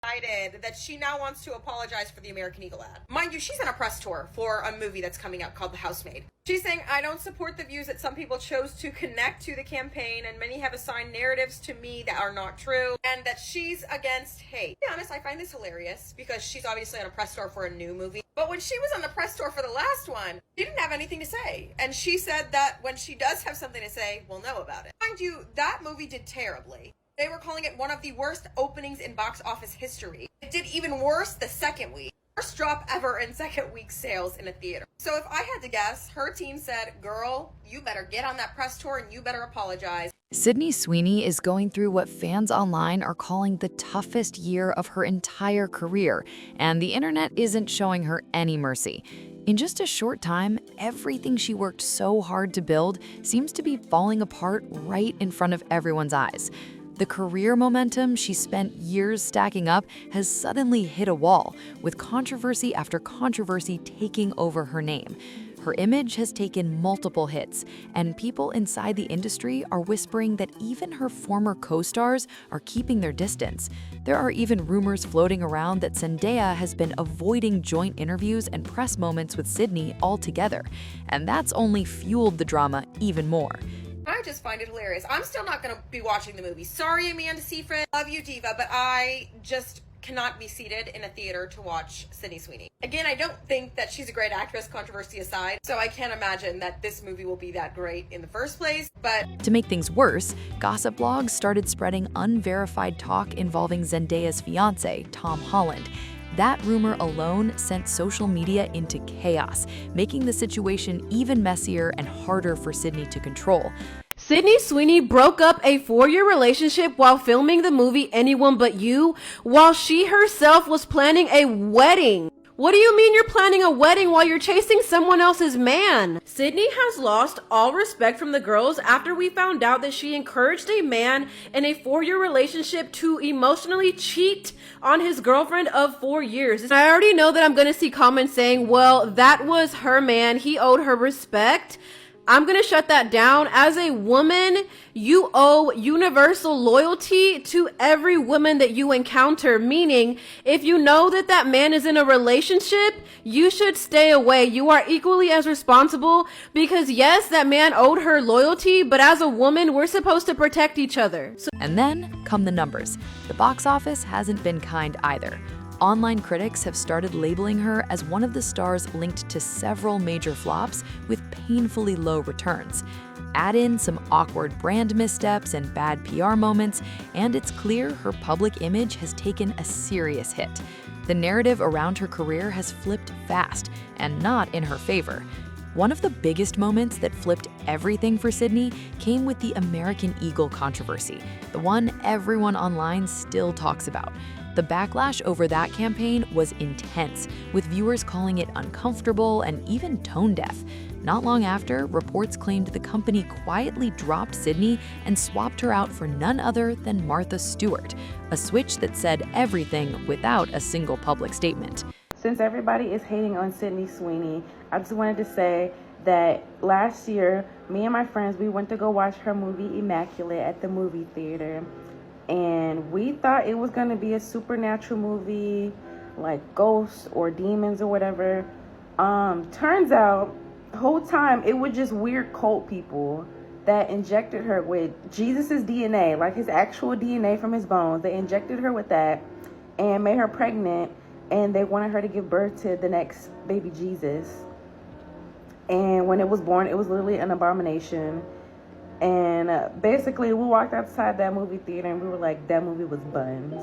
That she now wants to apologize for the American Eagle ad. Mind you, she's on a press tour for a movie that's coming out called The Housemaid. She's saying, I don't support the views that some people chose to connect to the campaign, and many have assigned narratives to me that are not true, and that she's against hate. To be honest, I find this hilarious because she's obviously on a press tour for a new movie. But when she was on the press tour for the last one, she didn't have anything to say. And she said that when she does have something to say, we'll know about it. Mind you, that movie did terribly. They were calling it one of the worst openings in box office history. It did even worse the second week. Worst drop ever in second week sales in a theater. So if I had to guess, her team said, girl, you better get on that press tour and you better apologize. Sydney Sweeney is going through what fans online are calling the toughest year of her entire career, and the internet isn't showing her any mercy. In just a short time, everything she worked so hard to build seems to be falling apart right in front of everyone's eyes. The career momentum she spent years stacking up has suddenly hit a wall, with controversy after controversy taking over her name. Her image has taken multiple hits, and people inside the industry are whispering that even her former co-stars are keeping their distance. There are even rumors floating around that Zendaya has been avoiding joint interviews and press moments with Sydney altogether, and that's only fueled the drama even more. I just find it hilarious. I'm still not going to be watching the movie. Sorry, Amanda Seyfried. Love you, Diva, but I just cannot be seated in a theater to watch Sydney Sweeney. Again, I don't think that she's a great actress, controversy aside, so I can't imagine that this movie will be that great in the first place, but... To make things worse, gossip blogs started spreading unverified talk involving Zendaya's fiancé, Tom Holland. That rumor alone sent social media into chaos, making the situation even messier and harder for Sydney to control. Sydney Sweeney broke up a 4-year relationship while filming the movie Anyone But You, while she herself was planning a wedding. What do you mean you're planning a wedding while you're chasing someone else's man? Sydney has lost all respect from the girls after we found out that she encouraged a man in a 4-year relationship to emotionally cheat on his girlfriend of 4 years. I already know that I'm gonna see comments saying, well, that was her man, he owed her respect. I'm gonna shut that down. As a woman, you owe universal loyalty to every woman that you encounter, meaning if you know that that man is in a relationship, you should stay away. You are equally as responsible because yes, that man owed her loyalty, but as a woman, we're supposed to protect each other. And then come the numbers. The box office hasn't been kind either. Online critics have started labeling her as one of the stars linked to several major flops with painfully low returns. Add in some awkward brand missteps and bad PR moments, and it's clear her public image has taken a serious hit. The narrative around her career has flipped fast, and not in her favor. One of the biggest moments that flipped everything for Sydney came with the American Eagle controversy, the one everyone online still talks about. The backlash over that campaign was intense, with viewers calling it uncomfortable and even tone-deaf. Not long after, reports claimed the company quietly dropped Sydney and swapped her out for none other than Martha Stewart, a switch that said everything without a single public statement. Since everybody is hating on Sydney Sweeney, I just wanted to say that last year, me and my friends, we went to go watch her movie Immaculate at the movie theater. And we thought it was going to be a supernatural movie, like ghosts or demons or whatever. Turns out, the whole time, it was just weird cult people that injected her with Jesus's DNA, like his actual DNA from his bones. They injected her with that and made her pregnant, and they wanted her to give birth to the next baby Jesus. And when it was born, it was literally an abomination. And basically, we walked outside that movie theater and we were like, that movie was buns.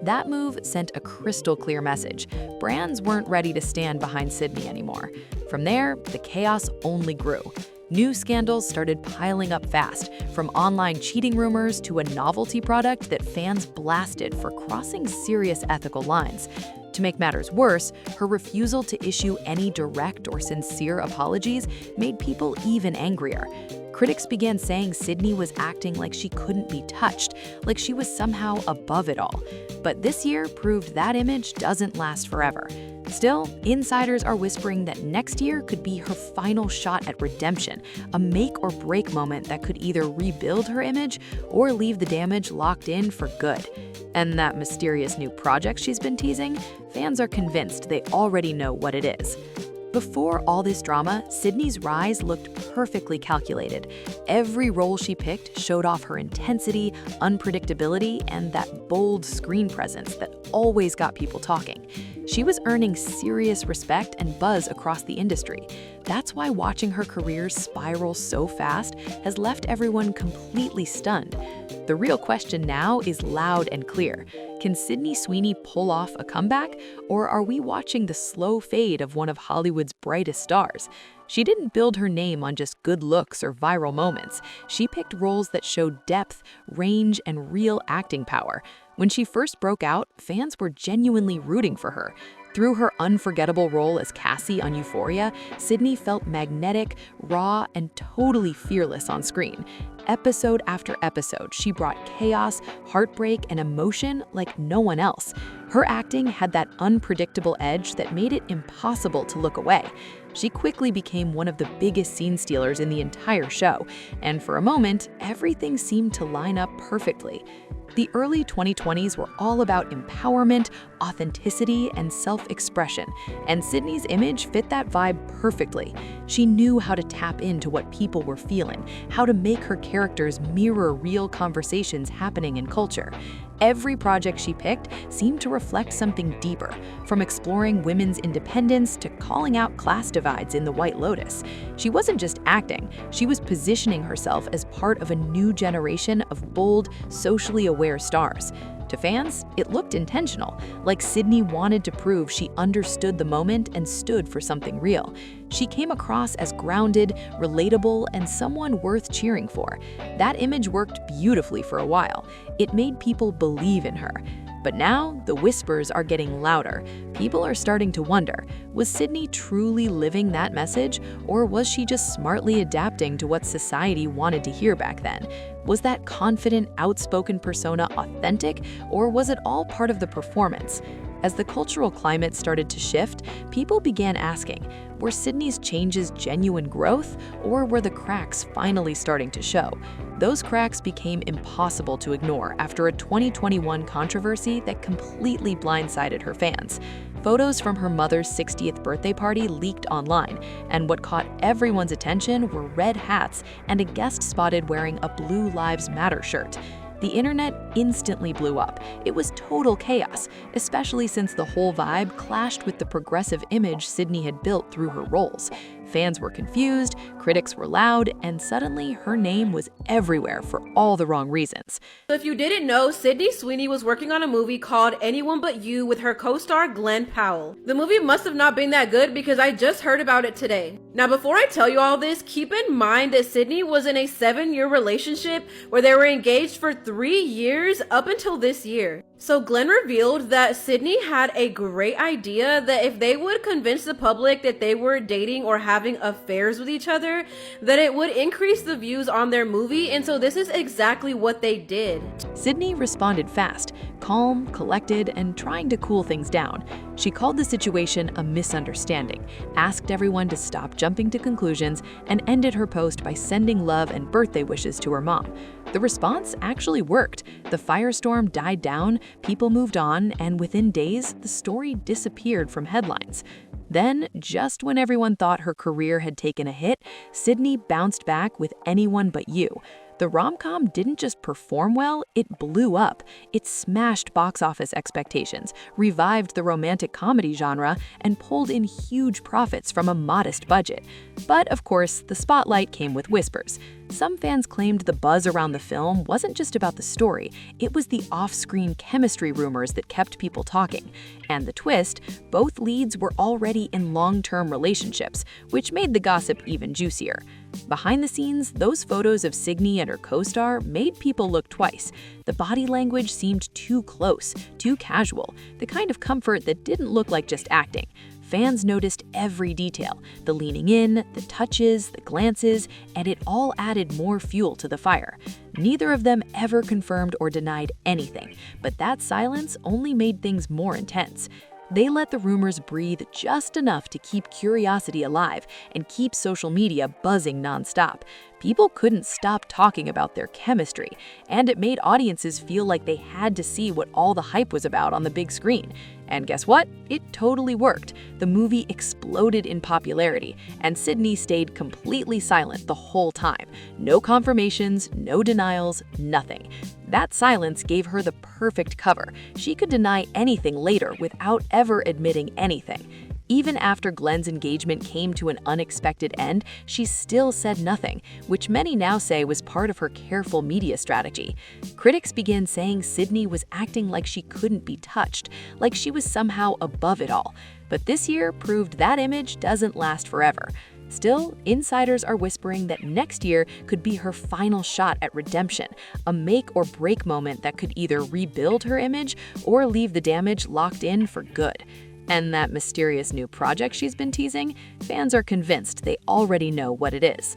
That move sent a crystal clear message. Brands weren't ready to stand behind Sydney anymore. From there, the chaos only grew. New scandals started piling up fast, from online cheating rumors to a novelty product that fans blasted for crossing serious ethical lines. To make matters worse, her refusal to issue any direct or sincere apologies made people even angrier. Critics began saying Sydney was acting like she couldn't be touched, like she was somehow above it all. But this year proved that image doesn't last forever. Still, insiders are whispering that next year could be her final shot at redemption, a make-or-break moment that could either rebuild her image or leave the damage locked in for good. And that mysterious new project she's been teasing, fans are convinced they already know what it is. Before all this drama, Sydney's rise looked perfectly calculated. Every role she picked showed off her intensity, unpredictability, and that bold screen presence that always got people talking. She was earning serious respect and buzz across the industry. That's why watching her career spiral so fast has left everyone completely stunned. The real question now is loud and clear. Can Sydney Sweeney pull off a comeback, or are we watching the slow fade of one of Hollywood's brightest stars? She didn't build her name on just good looks or viral moments. She picked roles that showed depth, range, and real acting power. When she first broke out, fans were genuinely rooting for her. Through her unforgettable role as Cassie on Euphoria, Sydney felt magnetic, raw, and totally fearless on screen. Episode after episode, she brought chaos, heartbreak, and emotion like no one else. Her acting had that unpredictable edge that made it impossible to look away. She quickly became one of the biggest scene stealers in the entire show, and for a moment, everything seemed to line up perfectly. The early 2020s were all about empowerment, authenticity, and self-expression, and Sydney's image fit that vibe perfectly. She knew how to tap into what people were feeling, how to make her characters mirror real conversations happening in culture. Every project she picked seemed to reflect something deeper, from exploring women's independence to calling out class divides in The White Lotus. She wasn't just acting, she was positioning herself as part of a new generation of bold, socially aware stars. To fans, it looked intentional, like Sydney wanted to prove she understood the moment and stood for something real. She came across as grounded, relatable, and someone worth cheering for. That image worked beautifully for a while. It made people believe in her. But now, the whispers are getting louder. People are starting to wonder, was Sydney truly living that message, or was she just smartly adapting to what society wanted to hear back then? Was that confident, outspoken persona authentic, or was it all part of the performance? As the cultural climate started to shift, people began asking, were Sydney's changes genuine growth, or were the cracks finally starting to show? Those cracks became impossible to ignore after a 2021 controversy that completely blindsided her fans. Photos from her mother's 60th birthday party leaked online, and what caught everyone's attention were red hats and a guest spotted wearing a Blue Lives Matter shirt. The internet instantly blew up. It was total chaos, especially since the whole vibe clashed with the progressive image Sydney had built through her roles. Fans were confused, critics were loud, and suddenly her name was everywhere for all the wrong reasons. So if you didn't know, Sydney Sweeney was working on a movie called Anyone But You with her co-star Glenn Powell. The movie must have not been that good because I just heard about it today. Now before I tell you all this, keep in mind that Sydney was in a 7-year relationship where they were engaged for 3 years up until this year. So Glenn revealed that Sydney had a great idea that if they would convince the public that they were dating or having affairs with each other, that it would increase the views on their movie, and so this is exactly what they did. Sydney responded fast, calm, collected, and trying to cool things down. She called the situation a misunderstanding, asked everyone to stop jumping to conclusions, and ended her post by sending love and birthday wishes to her mom. The response actually worked. The firestorm died down, people moved on, and within days, the story disappeared from headlines. Then, just when everyone thought her career had taken a hit, Sydney bounced back with Anyone But You. The rom-com didn't just perform well, it blew up. It smashed box office expectations, revived the romantic comedy genre, and pulled in huge profits from a modest budget. But of course, the spotlight came with whispers. Some fans claimed the buzz around the film wasn't just about the story, it was the off-screen chemistry rumors that kept people talking. And the twist, both leads were already in long-term relationships, which made the gossip even juicier. Behind the scenes, those photos of Sydney and her co-star made people look twice. The body language seemed too close, too casual, the kind of comfort that didn't look like just acting. Fans noticed every detail, the leaning in, the touches, the glances, and it all added more fuel to the fire. Neither of them ever confirmed or denied anything, but that silence only made things more intense. They let the rumors breathe just enough to keep curiosity alive and keep social media buzzing nonstop. People couldn't stop talking about their chemistry, and it made audiences feel like they had to see what all the hype was about on the big screen. And guess what? It totally worked. The movie exploded in popularity, and Sydney stayed completely silent the whole time. No confirmations, no denials, nothing. That silence gave her the perfect cover. She could deny anything later without ever admitting anything. Even after Glenn's engagement came to an unexpected end, she still said nothing, which many now say was part of her careful media strategy. Critics began saying Sydney was acting like she couldn't be touched, like she was somehow above it all. But this year proved that image doesn't last forever. Still, insiders are whispering that next year could be her final shot at redemption, a make or break moment that could either rebuild her image or leave the damage locked in for good. And that mysterious new project she's been teasing, fans are convinced they already know what it is.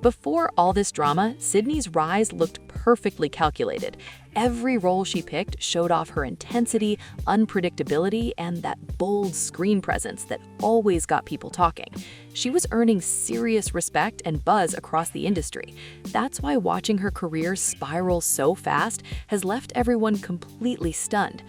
Before all this drama, Sydney's rise looked perfectly calculated. Every role she picked showed off her intensity, unpredictability, and that bold screen presence that always got people talking. She was earning serious respect and buzz across the industry. That's why watching her career spiral so fast has left everyone completely stunned.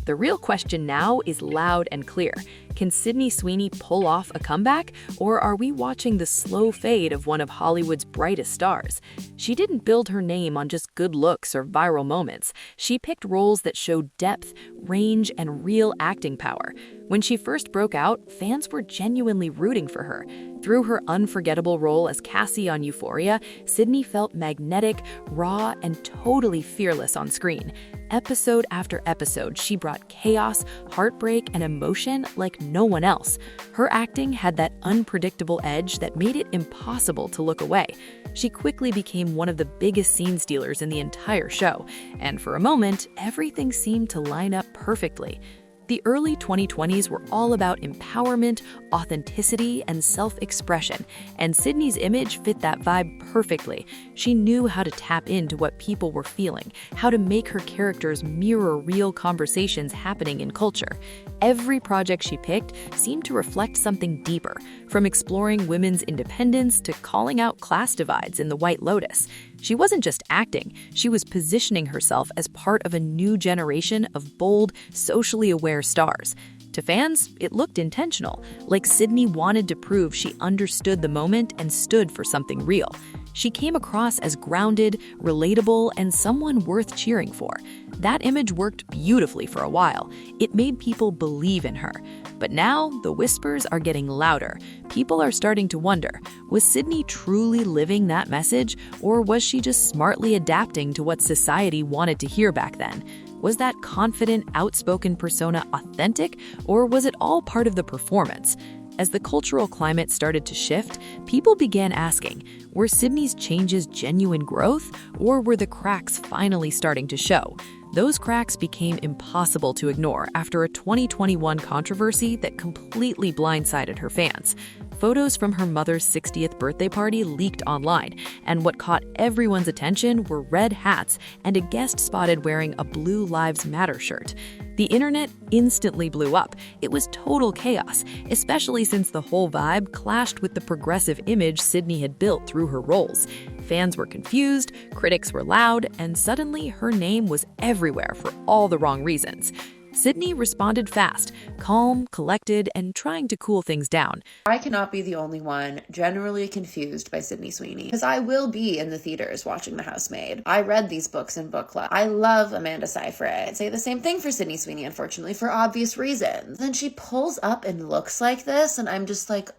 The real question now is loud and clear. Can Sydney Sweeney pull off a comeback, or are we watching the slow fade of one of Hollywood's brightest stars? She didn't build her name on just good looks or viral moments. She picked roles that showed depth, range, and real acting power. When she first broke out, fans were genuinely rooting for her. Through her unforgettable role as Cassie on Euphoria, Sydney felt magnetic, raw, and totally fearless on screen. Episode after episode, she brought chaos, heartbreak, and emotion like no one else. Her acting had that unpredictable edge that made it impossible to look away. She quickly became one of the biggest scene stealers in the entire show, and for a moment, everything seemed to line up perfectly. The early 2020s were all about empowerment, authenticity, and self-expression, and Sydney's image fit that vibe perfectly. She knew how to tap into what people were feeling, how to make her characters mirror real conversations happening in culture. Every project she picked seemed to reflect something deeper, from exploring women's independence to calling out class divides in The White Lotus. She wasn't just acting, she was positioning herself as part of a new generation of bold, socially aware stars. To fans, it looked intentional, like Sydney wanted to prove she understood the moment and stood for something real. She came across as grounded, relatable, and someone worth cheering for. That image worked beautifully for a while. It made people believe in her. But now, the whispers are getting louder. People are starting to wonder, was Sydney truly living that message, or was she just smartly adapting to what society wanted to hear back then? Was that confident, outspoken persona authentic, or was it all part of the performance? As the cultural climate started to shift, people began asking, were Sydney's changes genuine growth, or were the cracks finally starting to show? Those cracks became impossible to ignore after a 2021 controversy that completely blindsided her fans. Photos from her mother's 60th birthday party leaked online, and what caught everyone's attention were red hats and a guest spotted wearing a Blue Lives Matter shirt. The internet instantly blew up. It was total chaos, especially since the whole vibe clashed with the progressive image Sydney had built through her roles. Fans were confused, critics were loud, and suddenly her name was everywhere for all the wrong reasons. Sydney responded fast, calm, collected, and trying to cool things down. I cannot be the only one generally confused by Sydney Sweeney, because I will be in the theaters watching The Housemaid. I read these books in book club. I love Amanda Seyfried. I'd say the same thing for Sydney Sweeney, unfortunately, for obvious reasons. Then she pulls up and looks like this, and I'm just like,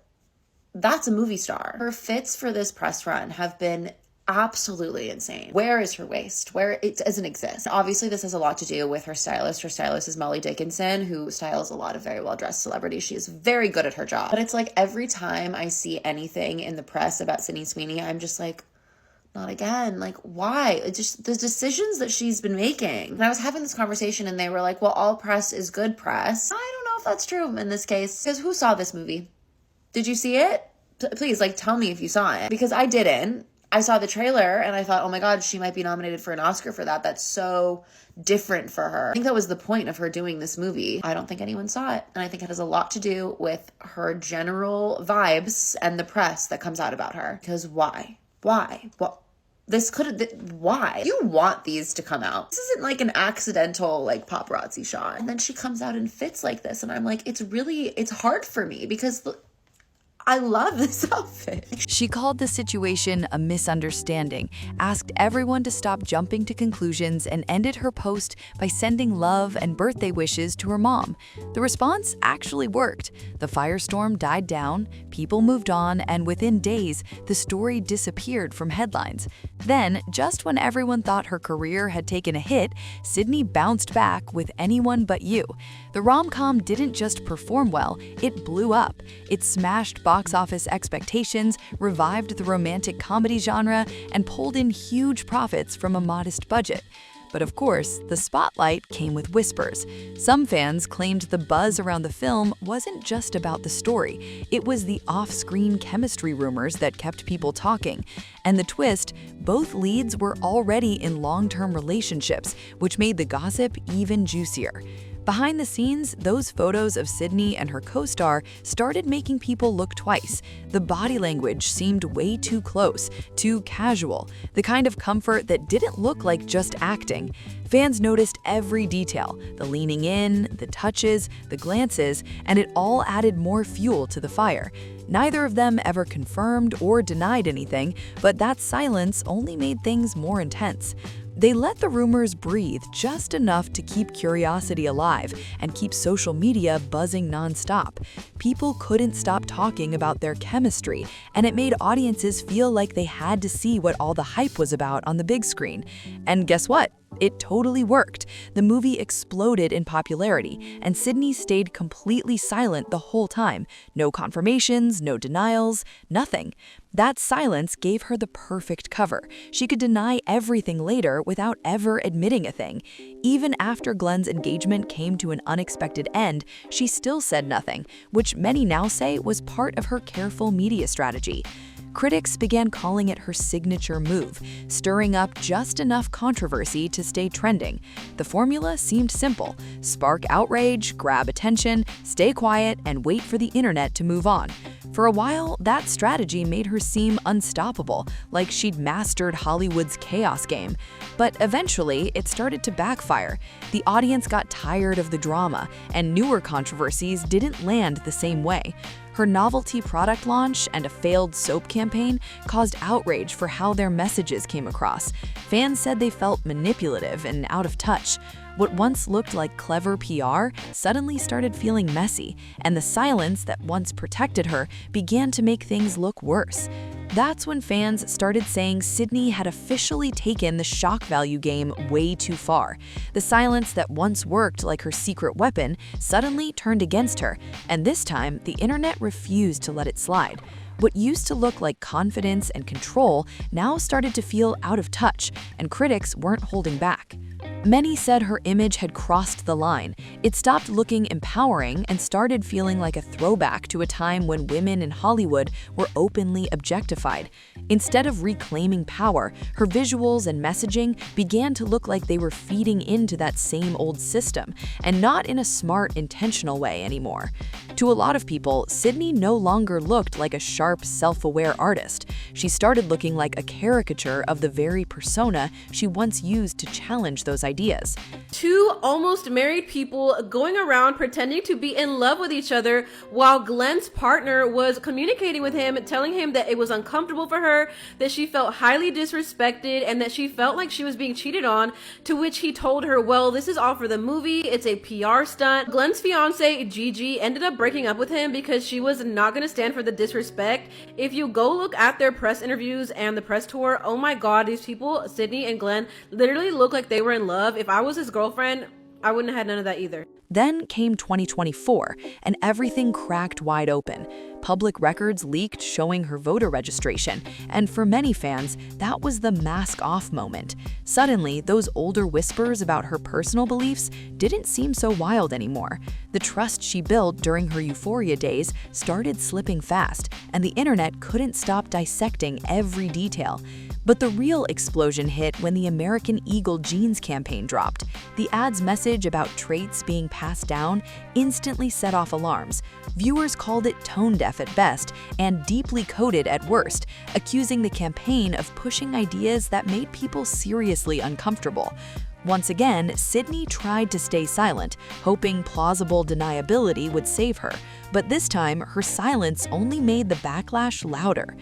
that's a movie star. Her fits for this press run have been absolutely insane. Where is her waist? Where it doesn't exist. Obviously, this has a lot to do with her stylist. Her stylist is Molly Dickinson, who styles a lot of very well-dressed celebrities. She is very good at her job. But it's like every time I see anything in the press about Sydney Sweeney, I'm just like, not again. Like, why? It's just the decisions that she's been making. And I was having this conversation and they were like, well, all press is good press. I don't know if that's true in this case. Because who saw this movie? Did you see it? Please, like, tell me if you saw it. Because I didn't. I saw the trailer and I thought, oh my God, she might be nominated for an Oscar for that. That's so different for her. I think that was the point of her doing this movie. I don't think anyone saw it. And I think it has a lot to do with her general vibes and the press that comes out about her. Because why? Why? Well, why? You want these to come out. This isn't like an accidental like paparazzi shot. And then she comes out in fits like this. And I'm like, it's hard for me because I love this outfit. She called the situation a misunderstanding, asked everyone to stop jumping to conclusions, and ended her post by sending love and birthday wishes to her mom. The response actually worked. The firestorm died down, people moved on, and within days, the story disappeared from headlines. Then, just when everyone thought her career had taken a hit, Sydney bounced back with Anyone But You. The rom-com didn't just perform well, it blew up. It smashed box office expectations, revived the romantic comedy genre, and pulled in huge profits from a modest budget. But of course, the spotlight came with whispers. Some fans claimed the buzz around the film wasn't just about the story. It was the off-screen chemistry rumors that kept people talking. And the twist, both leads were already in long-term relationships, which made the gossip even juicier. Behind the scenes, those photos of Sydney and her co-star started making people look twice. The body language seemed way too close, too casual, the kind of comfort that didn't look like just acting. Fans noticed every detail, the leaning in, the touches, the glances, and it all added more fuel to the fire. Neither of them ever confirmed or denied anything, but that silence only made things more intense. They let the rumors breathe just enough to keep curiosity alive and keep social media buzzing nonstop. People couldn't stop talking about their chemistry, and it made audiences feel like they had to see what all the hype was about on the big screen. And guess what? It totally worked. The movie exploded in popularity, and Sydney stayed completely silent the whole time. No confirmations, no denials, nothing. That silence gave her the perfect cover. She could deny everything later without ever admitting a thing. Even after Glenn's engagement came to an unexpected end, she still said nothing, which many now say was part of her careful media strategy. Critics began calling it her signature move, stirring up just enough controversy to stay trending. The formula seemed simple: spark outrage, grab attention, stay quiet, and wait for the internet to move on. For a while, that strategy made her seem unstoppable, like she'd mastered Hollywood's chaos game. But eventually, it started to backfire. The audience got tired of the drama, and newer controversies didn't land the same way. Her novelty product launch and a failed soap campaign caused outrage for how their messages came across. Fans said they felt manipulative and out of touch. What once looked like clever PR suddenly started feeling messy, and the silence that once protected her began to make things look worse. That's when fans started saying Sydney had officially taken the shock value game way too far. The silence that once worked like her secret weapon suddenly turned against her, and this time the internet refused to let it slide. What used to look like confidence and control now started to feel out of touch, and critics weren't holding back. Many said her image had crossed the line. It stopped looking empowering and started feeling like a throwback to a time when women in Hollywood were openly objectified. Instead of reclaiming power, her visuals and messaging began to look like they were feeding into that same old system, and not in a smart, intentional way anymore. To a lot of people, Sydney no longer looked like a sharp, self-aware artist. She started looking like a caricature of the very persona she once used to challenge those ideas. Two almost married people going around pretending to be in love with each other while Glenn's partner was communicating with him, telling him that it was uncomfortable for her, that she felt highly disrespected, and that she felt like she was being cheated on, to which he told her, well, this is all for the movie, it's a PR stunt. Glenn's fiance, Gigi, ended up breaking up with him because she was not going to stand for the disrespect. If you go look at their press interviews and the press tour, oh my god, these people, Sydney and Glenn, literally look like they were in love. If I was his girlfriend, I wouldn't have had none of that either. Then came 2024, and everything cracked wide open. Public records leaked showing her voter registration, and for many fans, that was the mask-off moment. Suddenly, those older whispers about her personal beliefs didn't seem so wild anymore. The trust she built during her Euphoria days started slipping fast, and the internet couldn't stop dissecting every detail. But the real explosion hit when the American Eagle Jeans campaign dropped. The ad's message about traits being passed down instantly set off alarms. Viewers called it tone-deaf at best and deeply coded at worst, accusing the campaign of pushing ideas that made people seriously uncomfortable. Once again, Sydney tried to stay silent, hoping plausible deniability would save her. But this time, her silence only made the backlash louder.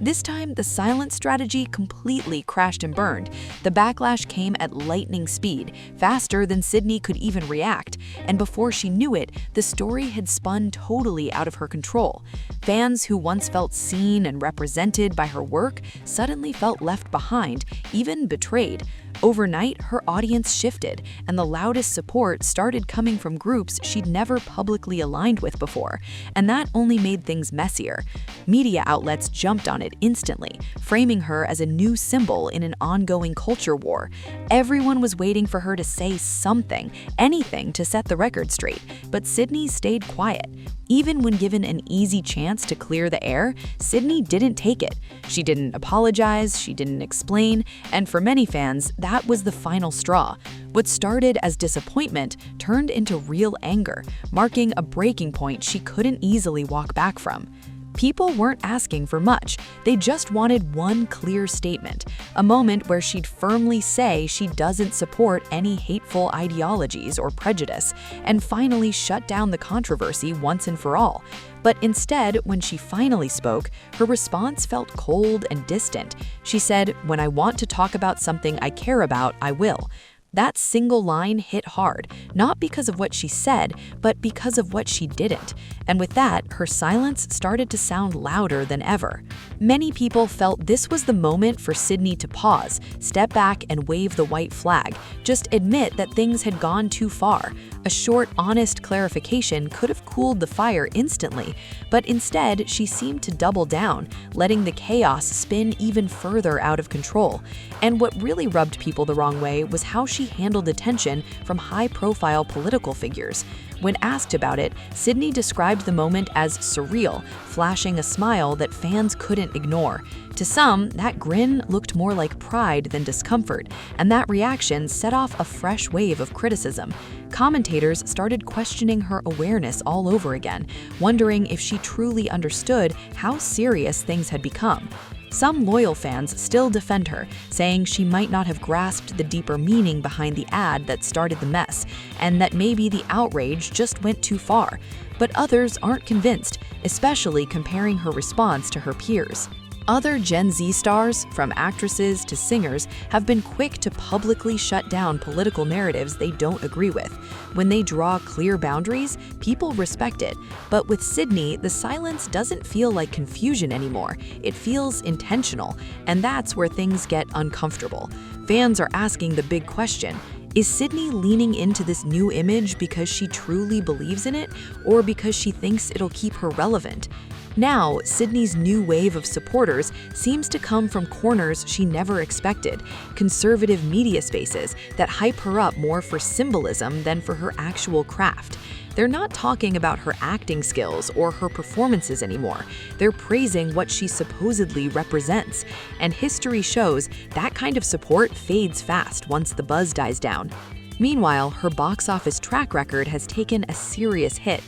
This time, the silent strategy completely crashed and burned. The backlash came at lightning speed, faster than Sydney could even react, and before she knew it, the story had spun totally out of her control. Fans who once felt seen and represented by her work suddenly felt left behind, even betrayed. Overnight, her audience shifted, and the loudest support started coming from groups she'd never publicly aligned with before, and that only made things messier. Media outlets jumped on it instantly, framing her as a new symbol in an ongoing culture war. Everyone was waiting for her to say something, anything to set the record straight, but Sydney stayed quiet. Even when given an easy chance to clear the air, Sydney didn't take it. She didn't apologize, she didn't explain, and for many fans, that was the final straw. What started as disappointment turned into real anger, marking a breaking point she couldn't easily walk back from. People weren't asking for much, they just wanted one clear statement, a moment where she'd firmly say she doesn't support any hateful ideologies or prejudice, and finally shut down the controversy once and for all. But instead, when she finally spoke, her response felt cold and distant. She said, "When I want to talk about something I care about, I will." That single line hit hard, not because of what she said, but because of what she didn't. And with that, her silence started to sound louder than ever. Many people felt this was the moment for Sydney to pause, step back and wave the white flag, just admit that things had gone too far. A short, honest clarification could have cooled the fire instantly, but instead she seemed to double down, letting the chaos spin even further out of control. And what really rubbed people the wrong way was how she handled attention from high-profile political figures. When asked about it, Sydney described the moment as surreal, flashing a smile that fans couldn't ignore. To some, that grin looked more like pride than discomfort, and that reaction set off a fresh wave of criticism. Commentators started questioning her awareness all over again, wondering if she truly understood how serious things had become. Some loyal fans still defend her, saying she might not have grasped the deeper meaning behind the ad that started the mess, and that maybe the outrage just went too far. But others aren't convinced, especially comparing her response to her peers. Other Gen Z stars, from actresses to singers, have been quick to publicly shut down political narratives they don't agree with. When they draw clear boundaries, people respect it. But with Sydney, the silence doesn't feel like confusion anymore. It feels intentional, and that's where things get uncomfortable. Fans are asking the big question: is Sydney leaning into this new image because she truly believes in it, or because she thinks it'll keep her relevant? Now, Sydney's new wave of supporters seems to come from corners she never expected, conservative media spaces that hype her up more for symbolism than for her actual craft. They're not talking about her acting skills or her performances anymore. They're praising what she supposedly represents. And history shows that kind of support fades fast once the buzz dies down. Meanwhile, her box office track record has taken a serious hit.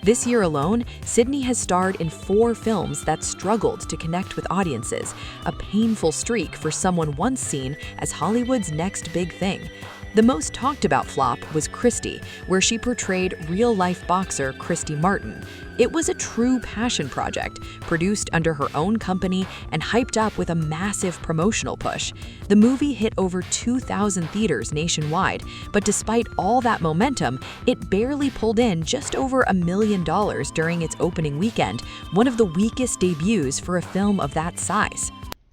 This year alone, Sydney has starred in 4 films that struggled to connect with audiences, a painful streak for someone once seen as Hollywood's next big thing. The most talked about flop was Christy, where she portrayed real-life boxer Christy Martin. It was a true passion project, produced under her own company and hyped up with a massive promotional push. The movie hit over 2,000 theaters nationwide, but despite all that momentum, it barely pulled in just over $1 million during its opening weekend, one of the weakest debuts for a film of that size.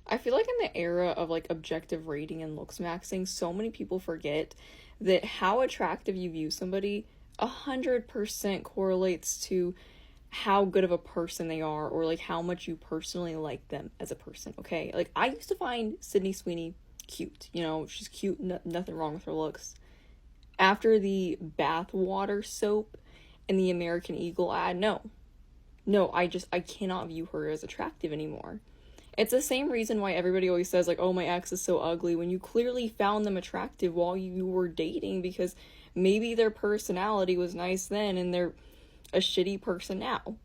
I feel like in the era of like objective rating and looks maxing, so many people forget that how attractive you view somebody 100% correlates to how good of a person they are, or like how much you personally like them as a person, okay? Like, I used to find Sydney Sweeney cute, you know, she's cute, nothing wrong with her looks. After the bathwater soap and the American Eagle ad, no, I cannot view her as attractive anymore. It's the same reason why everybody always says, like, oh, my ex is so ugly, when you clearly found them attractive while you were dating, because maybe their personality was nice then and they're a shitty person now.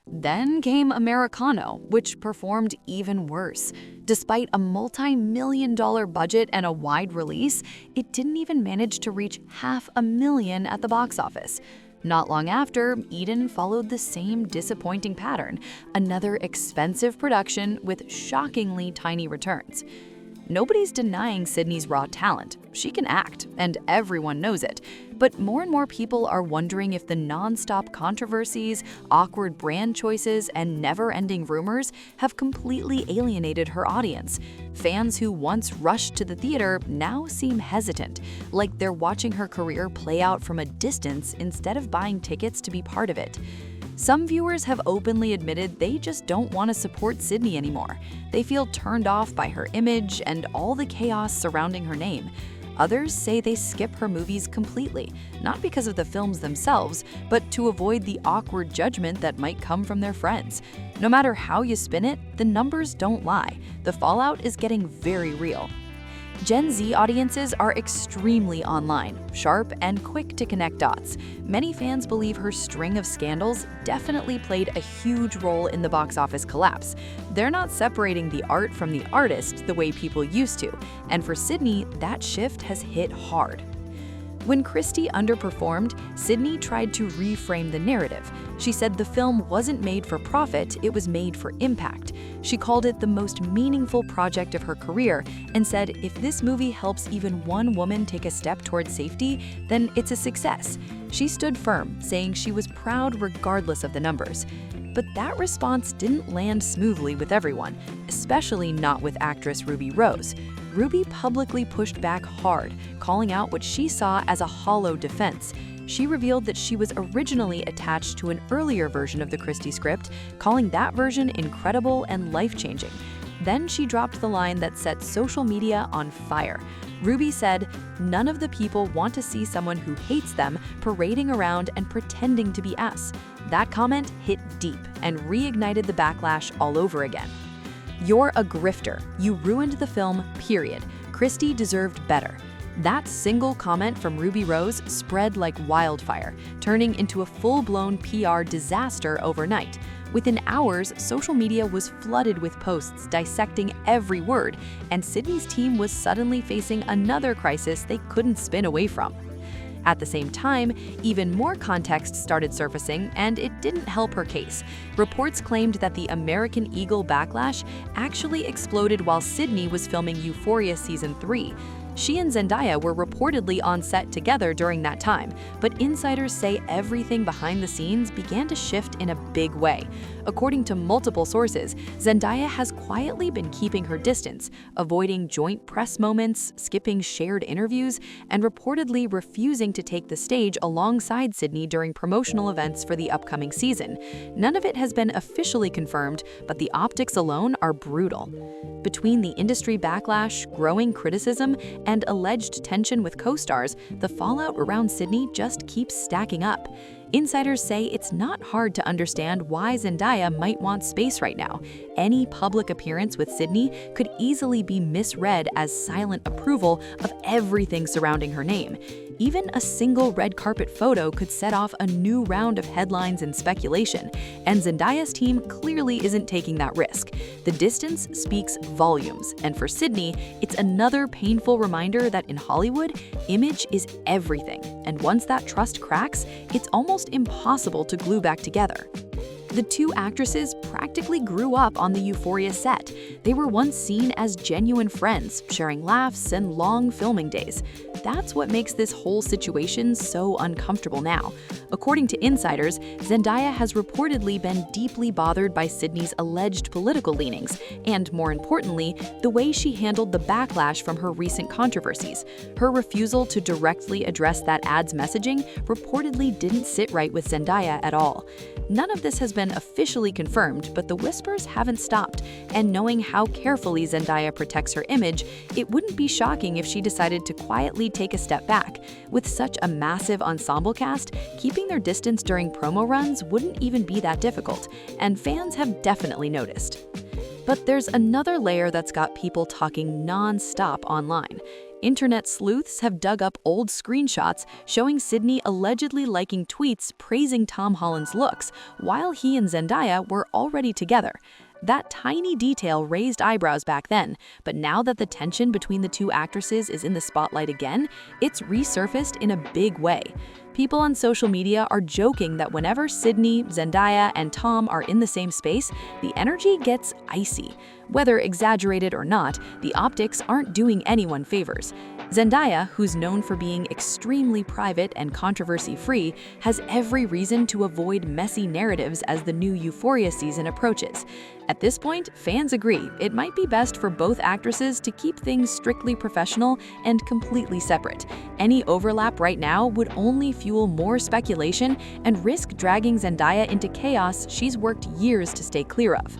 Then came Americano, which performed even worse. Despite a multi-million-dollar budget and a wide release, it didn't even manage to reach 500,000 at the box office. Not long after, Eden followed the same disappointing pattern, another expensive production with shockingly tiny returns. Nobody's denying Sydney's raw talent. She can act, and everyone knows it. But more and more people are wondering if the non-stop controversies, awkward brand choices, and never-ending rumors have completely alienated her audience. Fans who once rushed to the theater now seem hesitant, like they're watching her career play out from a distance instead of buying tickets to be part of it. Some viewers have openly admitted they just don't want to support Sydney anymore. They feel turned off by her image and all the chaos surrounding her name. Others say they skip her movies completely, not because of the films themselves, but to avoid the awkward judgment that might come from their friends. No matter how you spin it, the numbers don't lie. The fallout is getting very real. Gen Z audiences are extremely online, sharp, and quick to connect dots. Many fans believe her string of scandals definitely played a huge role in the box office collapse. They're not separating the art from the artist the way people used to, and for Sydney, that shift has hit hard. When Christie underperformed, Sydney tried to reframe the narrative. She said the film wasn't made for profit, it was made for impact. She called it the most meaningful project of her career and said if this movie helps even one woman take a step towards safety, then it's a success. She stood firm, saying she was proud regardless of the numbers. But that response didn't land smoothly with everyone, especially not with actress Ruby Rose. Ruby publicly pushed back hard, calling out what she saw as a hollow defense. She revealed that she was originally attached to an earlier version of the Christie script, calling that version incredible and life-changing. Then she dropped the line that set social media on fire. Ruby said, "None of the people want to see someone who hates them parading around and pretending to be us." That comment hit deep and reignited the backlash all over again. "You're a grifter. You ruined the film, period. Christie deserved better." That single comment from Ruby Rose spread like wildfire, turning into a full-blown PR disaster overnight. Within hours, social media was flooded with posts dissecting every word, and Sydney's team was suddenly facing another crisis they couldn't spin away from. At the same time, even more context started surfacing, and it didn't help her case. Reports claimed that the American Eagle backlash actually exploded while Sydney was filming Euphoria Season 3. She and Zendaya were reportedly on set together during that time, but insiders say everything behind the scenes began to shift in a big way. According to multiple sources, Zendaya has quietly been keeping her distance, avoiding joint press moments, skipping shared interviews, and reportedly refusing to take the stage alongside Sydney during promotional events for the upcoming season. None of it has been officially confirmed, but the optics alone are brutal. Between the industry backlash, growing criticism, and alleged tension with co-stars, the fallout around Sydney just keeps stacking up. Insiders say it's not hard to understand why Zendaya might want space right now. Any public appearance with Sydney could easily be misread as silent approval of everything surrounding her name. Even a single red carpet photo could set off a new round of headlines and speculation, and Zendaya's team clearly isn't taking that risk. The distance speaks volumes, and for Sydney, it's another painful reminder that in Hollywood, image is everything, and once that trust cracks, it's almost impossible to glue back together. The two actresses practically grew up on the Euphoria set. They were once seen as genuine friends, sharing laughs and long filming days. That's what makes this whole situation so uncomfortable now. According to insiders, Zendaya has reportedly been deeply bothered by Sydney's alleged political leanings, and more importantly, the way she handled the backlash from her recent controversies. Her refusal to directly address that ad's messaging reportedly didn't sit right with Zendaya at all. None of this has been officially confirmed, but the whispers haven't stopped, and knowing how carefully Zendaya protects her image, it wouldn't be shocking if she decided to quietly take a step back. With such a massive ensemble cast, keeping their distance during promo runs wouldn't even be that difficult, and fans have definitely noticed. But there's another layer that's got people talking non-stop online. Internet sleuths have dug up old screenshots showing Sydney allegedly liking tweets praising Tom Holland's looks while he and Zendaya were already together. That tiny detail raised eyebrows back then, but now that the tension between the two actresses is in the spotlight again, it's resurfaced in a big way. People on social media are joking that whenever Sydney, Zendaya, and Tom are in the same space, the energy gets icy. Whether exaggerated or not, the optics aren't doing anyone favors. Zendaya, who's known for being extremely private and controversy-free, has every reason to avoid messy narratives as the new Euphoria season approaches. At this point, fans agree it might be best for both actresses to keep things strictly professional and completely separate. Any overlap right now would only fuel more speculation and risk dragging Zendaya into chaos she's worked years to stay clear of.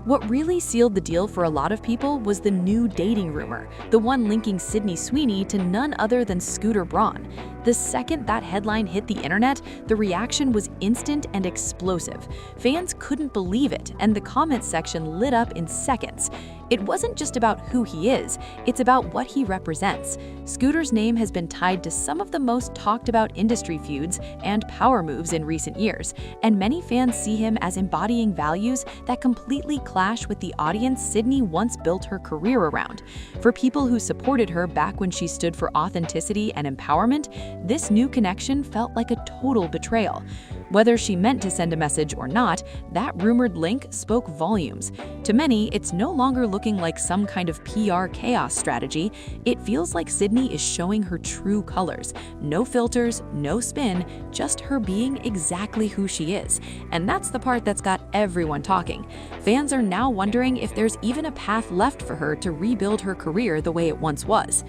What really sealed the deal for a lot of people was the new dating rumor, the one linking Sydney Sweeney to none other than Scooter Braun. The second that headline hit the internet, the reaction was instant and explosive. Fans couldn't believe it, and the comments section lit up in seconds. It wasn't just about who he is, it's about what he represents. Scooter's name has been tied to some of the most talked about industry feuds and power moves in recent years, and many fans see him as embodying values that completely clash with the audience Sydney once built her career around. For people who supported her back when she stood for authenticity and empowerment, this new connection felt like a total betrayal. Whether she meant to send a message or not, that rumored link spoke volumes. To many, it's no longer looking like some kind of PR chaos strategy. It feels like Sydney is showing her true colors. No filters, no spin, just her being exactly who she is. And that's the part that's got everyone talking. Fans are now wondering if there's even a path left for her to rebuild her career the way it once was.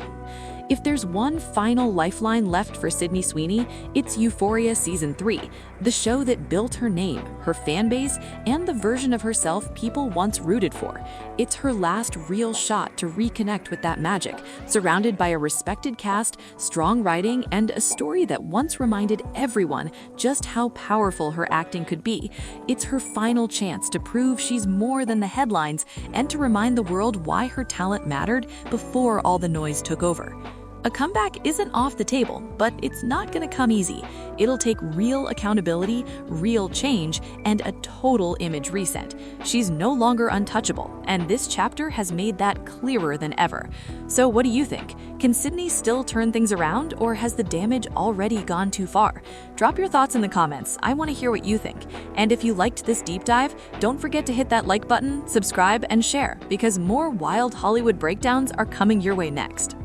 If there's one final lifeline left for Sydney Sweeney, it's Euphoria Season 3, the show that built her name, her fan base, and the version of herself people once rooted for. It's her last real shot to reconnect with that magic, surrounded by a respected cast, strong writing, and a story that once reminded everyone just how powerful her acting could be. It's her final chance to prove she's more than the headlines and to remind the world why her talent mattered before all the noise took over. A comeback isn't off the table, but it's not going to come easy. It'll take real accountability, real change, and a total image reset. She's no longer untouchable, and this chapter has made that clearer than ever. So what do you think? Can Sydney still turn things around, or has the damage already gone too far? Drop your thoughts in the comments. I want to hear what you think. And if you liked this deep dive, don't forget to hit that like button, subscribe, and share, because more wild Hollywood breakdowns are coming your way next.